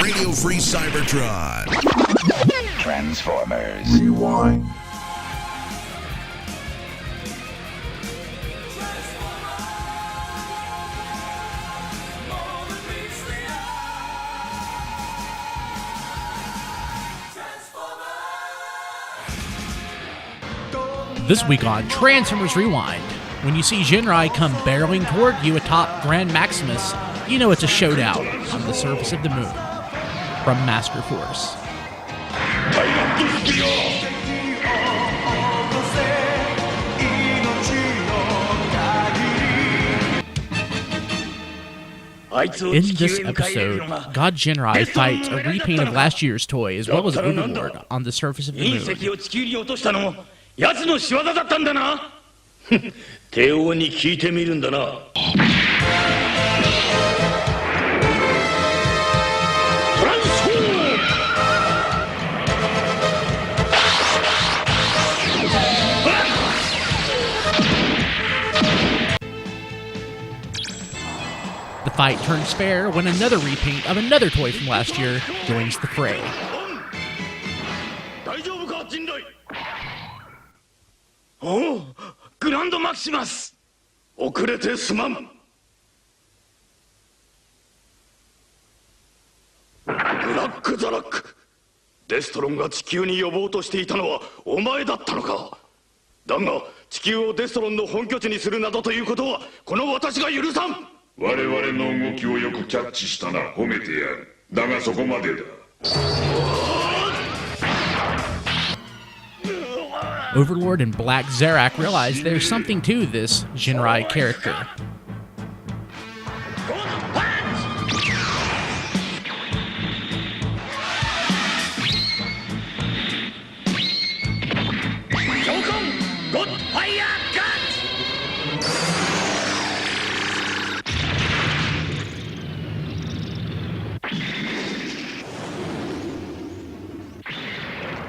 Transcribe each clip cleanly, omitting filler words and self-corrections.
Radio Free Cybertron. Transformers. Rewind. This week on Transformers Rewind, when you see Jinrai come barreling toward you atop Grand Maximus, you know it's a showdown on the surface of the moon. From Master Force. In this episode, God Jinrai fights a repaint of last year's toy as well as Overlord on the surface of the moon. 奴の仕業だったんだな。帝王に聞いてみるんだな。トランスフォーム。The fight turns fair when another repaint of another toy from last year joins the fray. 大丈夫か、人類。おう、グランドマキシマス。遅れてすまん。ブラック・ザ・ラック。デストロンが地球に呼ぼうとしていたのはお前だったのか。だが地球をデストロンの本拠地にするなどということはこの私が許さん。我々の動きをよくキャッチしたな。褒めてやる。だがそこまでだ。Overlord and Black Zarak realize there's something to this Jinrai character.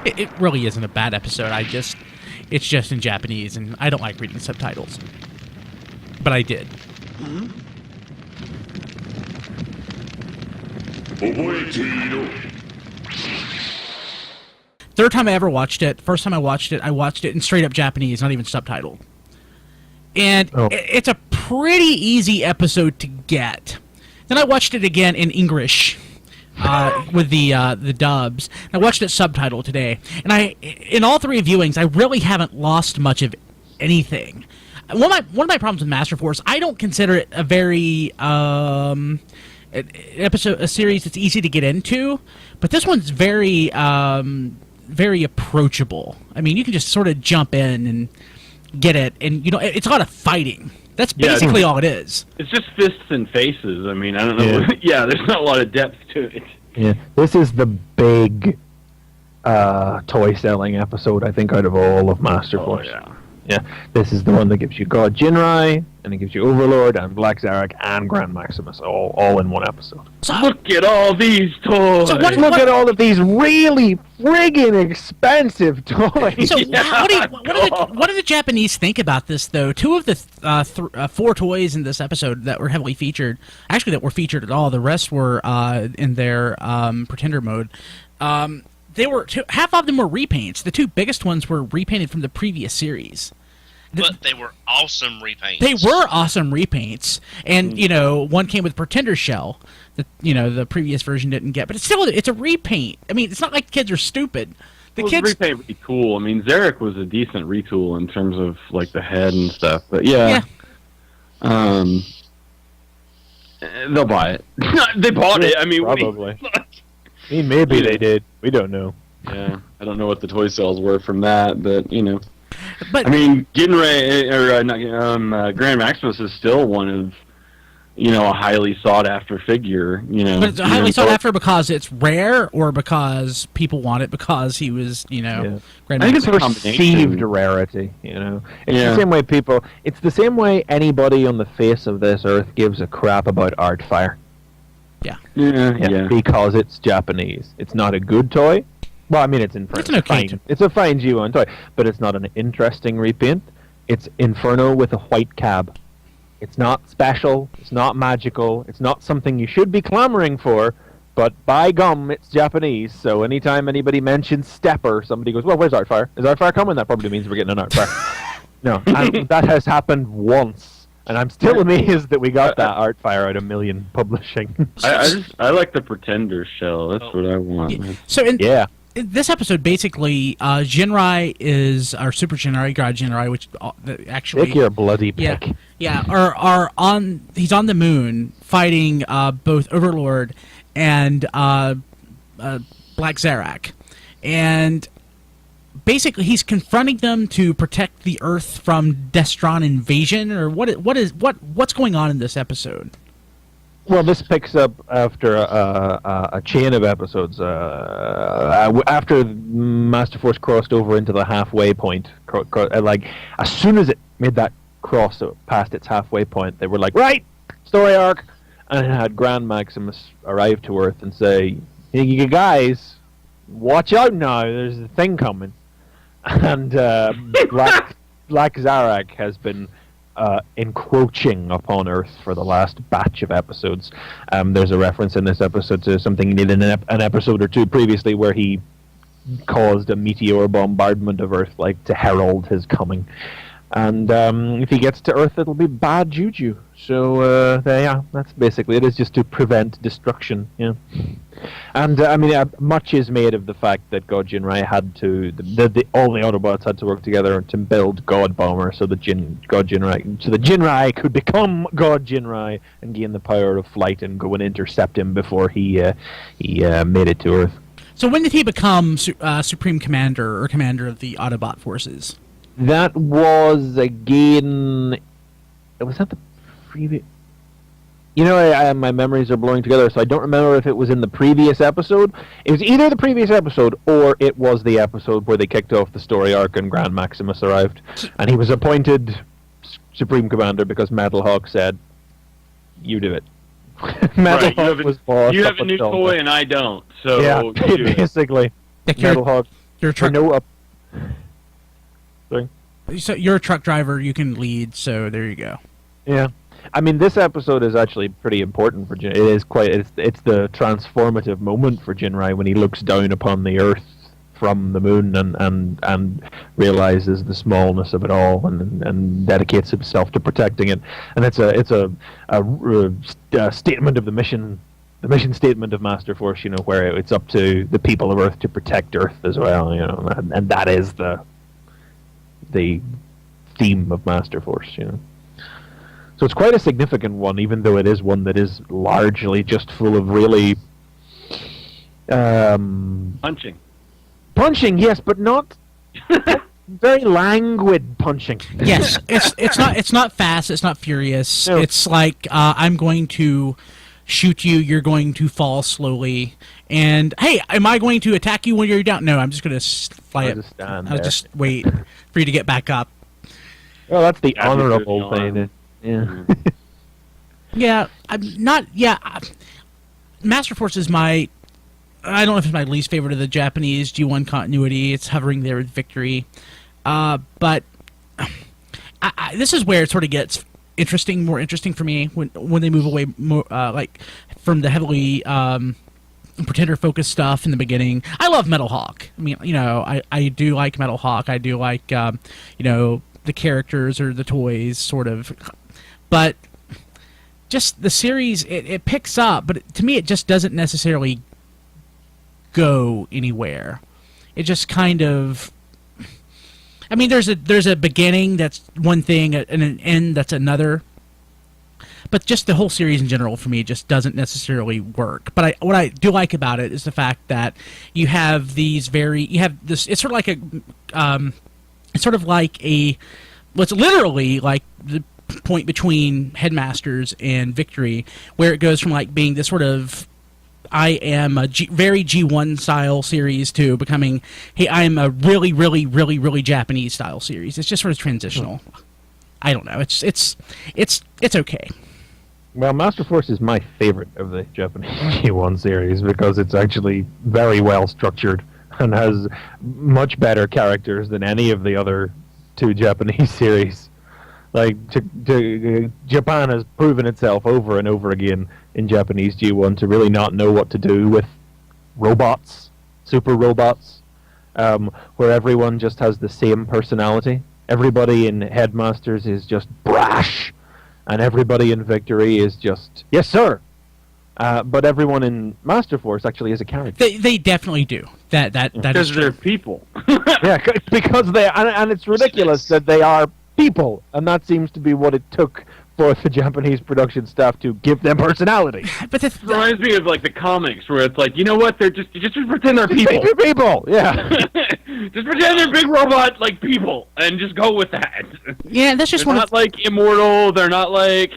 It really isn't a bad episode. It's just in Japanese, and I don't like reading subtitles. But I did. Third time I ever watched it. First time I watched it in straight up Japanese, not even subtitled. And it's a pretty easy episode to get. Then I watched it again in English. With the dubs. I watched it subtitled today, and in all three viewings, I really haven't lost much of anything. One of my problems with Master Force, I don't consider it a very a series that's easy to get into, but this one's very very approachable. I mean, you can just sort of jump in and get it, and it's a lot of fighting. That's basically all it is. It's just fists and faces. I mean, I don't know. Yeah, there's not a lot of depth to it. Yeah, this is the big toy selling episode, I think, out of all of Master Force. Yeah, this is the one that gives you God Jinrai, and it gives you Overlord, and Black Zarak, and Grand Maximus, all in one episode. So, look at all these toys! So look at all of these really friggin' expensive toys! So what do the Japanese think about this, though? Two of the four toys in this episode that were heavily featured, actually that were featured at all, the rest were in their Pretender mode. Half of them were repaints. The two biggest ones were repainted from the previous series. But they were awesome repaints. They were awesome repaints. And, one came with Pretender shell that, the previous version didn't get. But it's a repaint. I mean, it's not like kids are stupid. The repaint would be cool. I mean, Zarak was a decent retool in terms of, like, the head and stuff. But, yeah. They'll buy it. They bought it. I mean, probably. Maybe they did. We don't know. Yeah, I don't know what the toy sales were from that, but But I mean, Grand Maximus is still one of a highly sought after figure. But it's highly sought after because it's rare, or because people want it because he was Grand I think it's a Maximus. perceived rarity. It's the same way people. It's the same way anybody on the face of this earth gives a crap about Artfire. Yeah. Because it's Japanese. It's not a good toy. Well, I mean, it's Inferno. It's an okay toy. It's a fine G1 toy, but it's not an interesting repaint. It's Inferno with a white cab. It's not special. It's not magical. It's not something you should be clamoring for, but by gum, it's Japanese. So anytime anybody mentions stepper, somebody goes, "Well, where's Artfire? Is Artfire coming?" That probably means we're getting an Artfire. No, and that has happened once, and I'm still amazed that we got that Artfire out of Million Publishing. I like the Pretender shell. That's what I want. So in Yeah. this episode, basically, Jinrai is our Super Jinrai, God Jinrai, which actually Take your bloody pick. are on. He's on the moon fighting both Overlord and Black Zarak, and basically he's confronting them to protect the Earth from Destron invasion, or what's going on in this episode? Well, this picks up after a chain of episodes. After Master Force crossed over into the halfway point, like as soon as it made that cross past its halfway point, they were like, "Right, story arc," and it had Grand Maximus arrive to Earth and say, "Hey, you guys, watch out now! There's a thing coming," and Black Zarak has been encroaching upon Earth for the last batch of episodes. There's a reference in this episode to something he did in an episode or two previously where he caused a meteor bombardment of Earth, like to herald his coming. And if he gets to Earth, it'll be bad juju. So yeah, that's basically it. Is just to prevent destruction. Yeah. And I mean, much is made of the fact that God Jinrai had to, all the Autobots had to work together to build God Bomber, so the Jinrai could become God Jinrai and gain the power of flight and go and intercept him before he made it to Earth. So when did he become Supreme Commander or Commander of the Autobot forces? That was again. Was that the previous? You know, my memories are blowing together, so I don't remember if it was in the previous episode. It was either the previous episode or it was the episode where they kicked off the story arc and Grand Maximus arrived, and he was appointed Supreme Commander because Metal Hawk said, "You do it." Metal Hawk was boss. You have a new toy and I don't, so yeah, you do it. basically. Metal Hawk. You're a truck. Sorry. So you're a truck driver. You can lead. So there you go. Yeah. I mean, this episode is actually pretty important for Jinrai. It is it's the transformative moment for Jinrai when he looks down upon the Earth from the moon and realizes the smallness of it all and dedicates himself to protecting it. And it's a statement of the mission statement of Master Force, you know, where it's up to the people of Earth to protect Earth as well, you know, and that is the theme of Master Force, you know. So it's quite a significant one, even though it is one that is largely just full of really punching, yes, but not very languid punching. Yes, it's not fast, it's not furious. No. It's like I'm going to shoot you, you're going to fall slowly, and hey, am I going to attack you when you're down? No, I'm just going to fly up. I'll just wait for you to get back up. Well, that's the honorable thing. Yeah. Yeah, I'm not. Yeah, Master Force is my. I don't know if it's my least favorite of the Japanese G1 continuity. It's hovering there with Victory, but this is where it sort of gets more interesting for me when they move away more like from the heavily Pretender focused stuff in the beginning. I love Metal Hawk. I mean, you know, I do like Metal Hawk. I do like you know, the characters or the toys, sort of. But just the series, it picks up, but to me it just doesn't necessarily go anywhere. It just kind of... I mean, there's a beginning that's one thing, and an end that's another. But just the whole series in general, for me, just doesn't necessarily work. But what I do like about it is the fact that you have this... It's sort of like it's sort of like a... Well, it's literally like the point between Headmasters and Victory, where it goes from like being this sort of I am a very G1 style series to becoming, hey, I am a really, really, really, really Japanese style series. It's just sort of transitional. I don't know. It's okay. Well, Master Force is my favorite of the Japanese G1 series because it's actually very well structured and has much better characters than any of the other two Japanese series. Like, Japan has proven itself over and over again in Japanese G1 to really not know what to do with robots, super robots, where everyone just has the same personality. Everybody in Headmasters is just brash, and everybody in Victory is just, yes, sir. But everyone in Master Force actually is a character. They definitely do. That is Because true. they're people. Yeah, because and it's ridiculous that they are people, and that seems to be what it took for the Japanese production staff to give them personality. But It reminds me of like the comics where it's like, you know what? They're just pretend they're people. They're people, yeah. Just pretend they're big robot like people, and just go with that. Yeah, that's just They're one not of like immortal. They're not like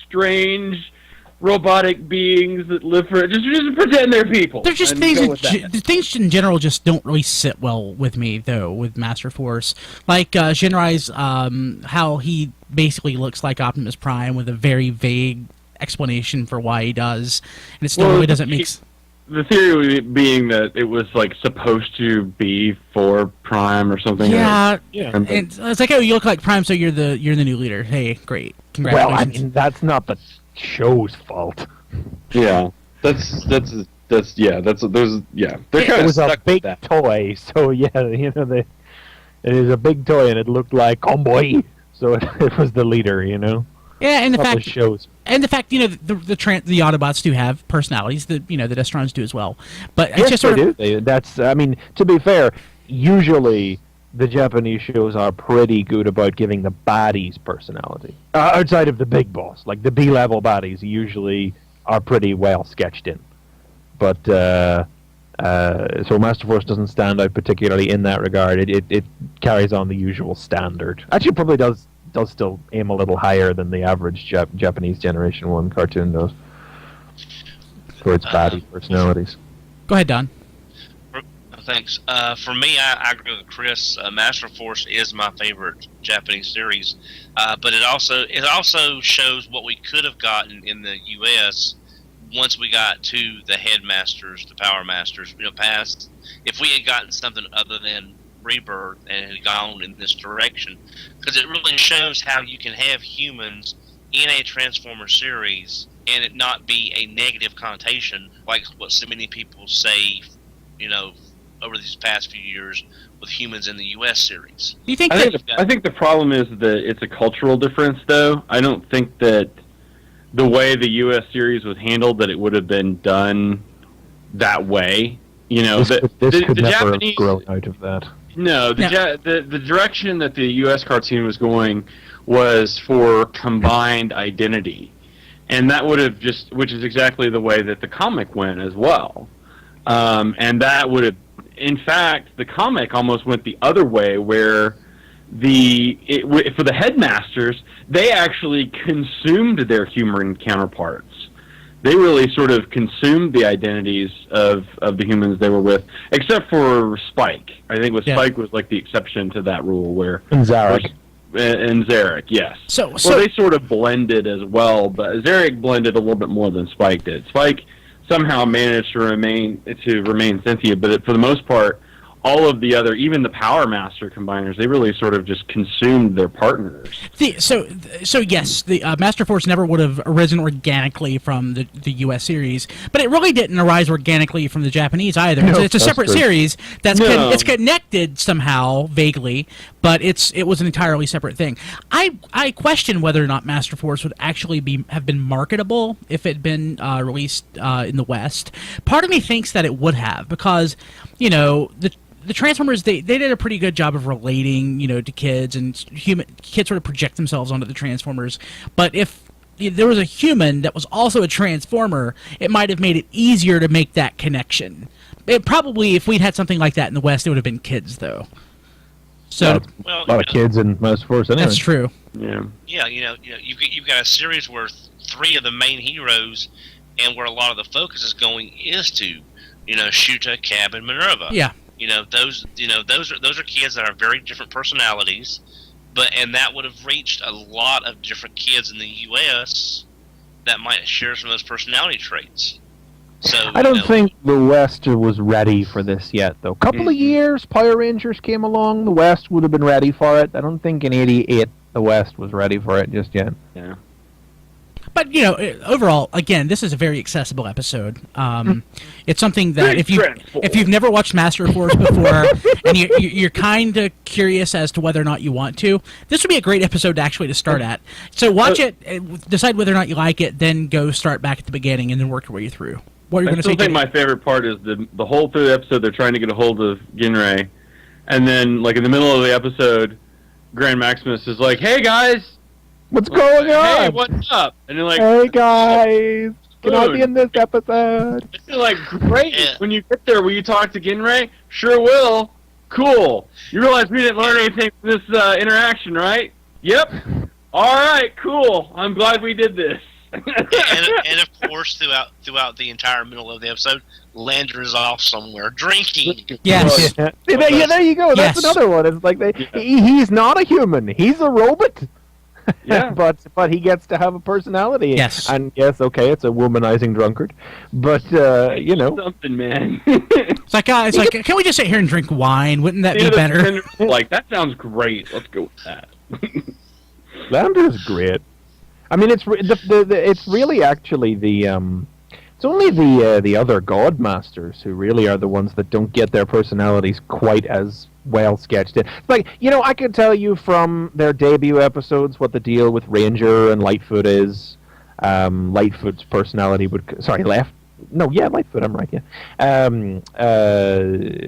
strange robotic beings that live for. Just pretend they're people. They're just and things. go with that. Things in general just don't really sit well with me, though. With Master Force, like Shinrai's, how he basically looks like Optimus Prime with a very vague explanation for why he does, and it still really doesn't make. The theory being that it was like supposed to be for Prime or something. Yeah, And it's like, oh, you look like Prime, so you're the new leader. Hey, great, Well, congratulations. I mean, that's not the show's fault. yeah, that's those yeah. They're It kind of was a stuck with big that. toy, so yeah, it is a big toy, and it looked like Comboy, so it was the leader, yeah, and the Not the fact, show's. the Autobots do have personalities. The Destrons do as well, but it's Yes, just they sort of. do. That's, I mean, to be fair, usually the Japanese shows are pretty good about giving the baddies personality. Outside of the big boss, like the B-level baddies usually are pretty well sketched in. But, so Master Force doesn't stand out particularly in that regard. It carries on the usual standard. Actually, probably does still aim a little higher than the average Japanese Generation 1 cartoon does for its baddie personalities. Go ahead, Don. Thanks. For me, I agree with Chris. Master Force is my favorite Japanese series, but it also shows what we could have gotten in the U.S. once we got to the Headmasters, the Power Masters. Past if we had gotten something other than Rebirth and had gone in this direction, because it really shows how you can have humans in a Transformer series and it not be a negative connotation like what so many people say, over these past few years with humans in the U.S. series. Do you think I think the problem is that it's a cultural difference, though. I don't think that the way the U.S. series was handled, that it would have been done that way. This could never Japanese have grown out of that. No, the direction that the U.S. cartoon was going was for combined identity, and that would have which is exactly the way that the comic went as well, and that would have. In fact, the comic almost went the other way, where for the Headmasters, they actually consumed their human counterparts. They really sort of consumed the identities of the humans they were with, except for Spike. I think Spike was like the exception to that rule, where And Zarek. And Zarek, yes. So they sort of blended as well, but Zarek blended a little bit more than Spike did. Spike somehow managed to remain sentient, but for the most part, all of the other, even the Power Master combiners, they really sort of just consumed their partners. So yes, the Master Force never would have arisen organically from the U.S. series, but it really didn't arise organically from the Japanese either. No, It's a separate true. series No. it's connected somehow vaguely, but it was an entirely separate thing. I question whether or not Master Force would actually have been marketable if it had been released in the West. Part of me thinks that it would have, because the Transformers, they did a pretty good job of relating, to kids, and kids sort of project themselves onto the Transformers. But if there was a human that was also a Transformer, it might have made it easier to make that connection. Probably, if we'd had something like that in the West, it would have been kids, though. So A lot of kids in Master Force anyway. that's true. Yeah. Yeah, you've got a series where three of the main heroes, and where a lot of the focus is going is to, Shuta, Cab, and Minerva. Yeah. Those are kids that are very different personalities, and that would have reached a lot of different kids in the U.S. that might share some of those personality traits. So I don't think the West was ready for this yet, though. Couple of years, Power Rangers came along, the West would have been ready for it. I don't think in '88 the West was ready for it just yet. Yeah. But overall, again, this is a very accessible episode. It's something that if you've never watched Master Force before and you're kind of curious as to whether or not you want to, this would be a great episode to start at. So watch it, decide whether or not you like it, then go start back at the beginning and then work your way through. What are you going to say? I think my favorite part is the whole through the episode they're trying to get a hold of Ginrei, and then like in the middle of the episode, Grand Maximus is like, "Hey guys." What's going on? Hey, what's up? And they're like, hey guys, can I be in this episode? They're like, great. Yeah. When you get there, will you talk to Ginrei? Sure will. Cool. You realize we didn't learn anything from this interaction, right? Yep. All right, cool. I'm glad we did this. and of course, throughout the entire middle of the episode, Lander is off somewhere drinking. Yes. Yeah, there you go. That's another one. It's like he's not a human. He's a robot. Yeah. but he gets to have a personality. Yes. And yes, okay, it's a womanizing drunkard. But something, man. It's like can we just sit here and drink wine? Wouldn't that be better? Like, that sounds great. Let's go with that. Lander's great. I mean, it's really actually it's only the other God Masters who really are the ones that don't get their personalities quite as well sketched in. Like, I could tell you from their debut episodes what the deal with Ranger and Lightfoot is. Lightfoot's personality Lightfoot, I'm right, yeah.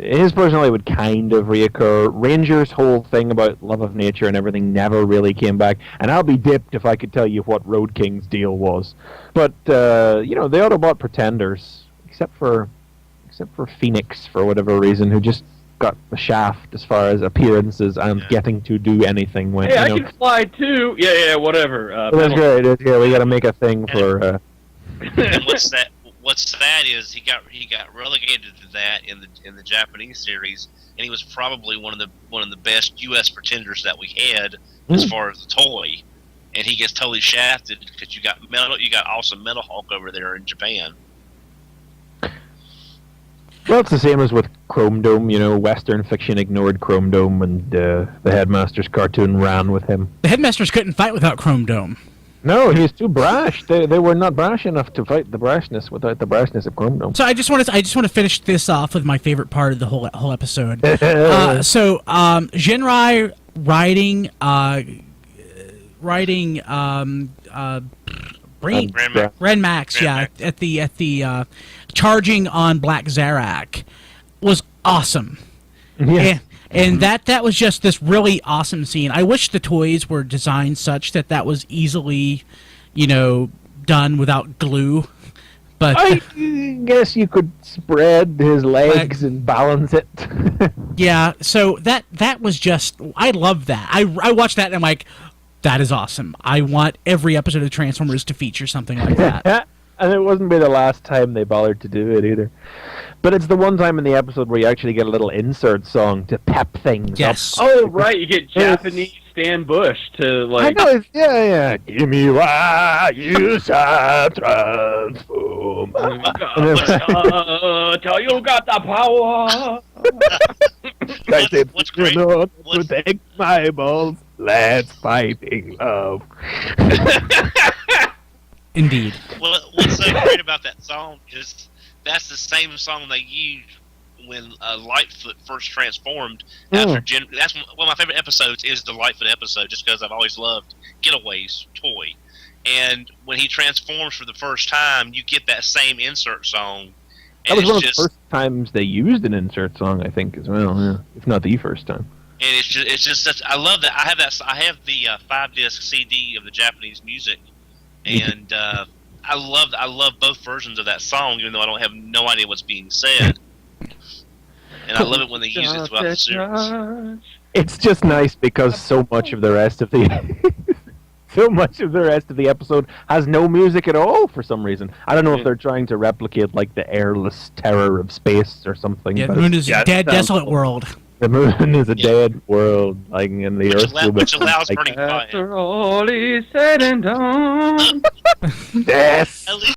His personality would kind of reoccur. Ranger's whole thing about love of nature and everything never really came back, and I'll be dipped if I could tell you what Road King's deal was. But, the Autobot pretenders, except for Phoenix, for whatever reason, who just got the shaft as far as appearances and getting to do anything. When, I can fly too. Yeah, whatever. That's great. Yeah, we got to make a thing for... And what's sad is he got relegated to that in the Japanese series, and he was probably one of the best U.S. pretenders that we had as far as the toy, and he gets totally shafted because you got awesome Metal Hulk over there in Japan. Well, it's the same as with Chrome Dome. Western fiction ignored Chrome Dome, and the Headmasters cartoon ran with him. The Headmasters couldn't fight without Chrome Dome. No, he's too brash. They were not brash enough to fight the brashness without the brashness of Chrome Dome. So I just want to finish this off with my favorite part of the whole episode. Ginrei Ren Max, at the charging on Black Zarak was awesome. Yeah. And that was just this really awesome scene. I wish the toys were designed such that was easily, done without glue. But I guess you could spread his legs and balance it. Yeah, so that was just, I love that. I watched that and I'm like, that is awesome. I want every episode of Transformers to feature something like that. And it wouldn't be the last time they bothered to do it either. But it's the one time in the episode where you actually get a little insert song to pep things Yes. up. Oh, right, you get Japanese Stan Bush to, like... I know, yeah. Give me why you shall transform. Tell you got the power. What's great? Protect my balls. Let's fight in love. Indeed. Well, what's so great about that song is that's the same song they used when Lightfoot first transformed. After that's one of my favorite episodes is the Lightfoot episode, just because I've always loved Getaway's toy. And when he transforms for the first time, you get that same insert song. That was one of the first times they used an insert song, I think, as well. Yeah. If not the first time. And it's just such, I love that. I have the 5-disc CD of the Japanese music, and I love both versions of that song, even though I don't have no idea what's being said. And I love it when they use it throughout the series. It's just nice because so much of the rest of the episode has no music at all for some reason. I don't know if they're trying to replicate like the airless terror of space or something. Yeah, the moon is a dead, desolate world. The moon is a dead world, like in the Earth. Which allows burning fire. After all is said and done. Yes. At least